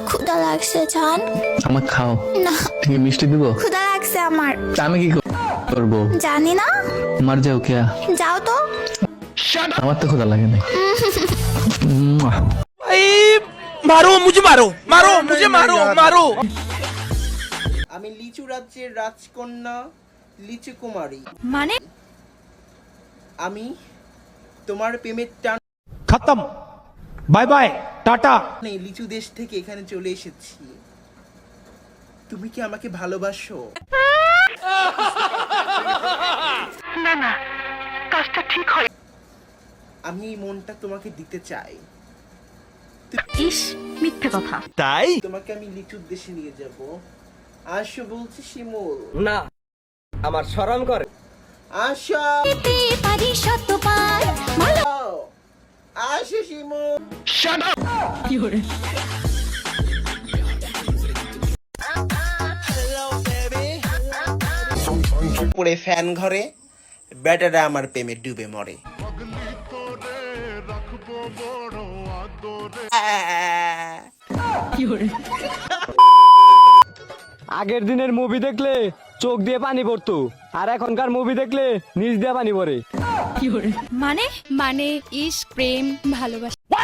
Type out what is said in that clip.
ক্ষুধা লাগছে জান। আমাকে খাও। না ঠিক মিষ্টি দিব। ক্ষুধা লাগছে আমার। আমি কি করবো? জানি না। মার যাও কেয়া। যাও তো। আমার তো ক্ষুধা লাগে না। मारो मुझे मारो मारो मुझे मारो मारो। আমি লিচু রাজ্যের রাজকন্যা লিচু কুমারী। মানে আমি তোমার প্রেমের টান खत्म बाय बाय टाटा। লিচু দেশ থেকে এখানে চলে এসেছি। তুমি কি আমাকে ভালোবাসো? না না কাজটা ঠিক হয়। আমি এই মনটা তোমাকে দিতে চাই। ইস মিথ্যে কথা। তাই তোমাকে আমি লিচুর দেশে নিয়ে যাব। আসো বলছি শিমুল। না আমার শরম করে। আসো পারি শতবার আসো শিমুল। পরে ফ্যান ঘরে ব্যাটারা আমার প্রেমে ডুবে মরে। আগের দিনের মুভি দেখলে চোখ দিয়ে পানি পড়তো, আর এখনকার মুভি দেখলে নিচ দিয়ে পানি পড়ে। মানে মানে ইস প্রেম ভালোবাসা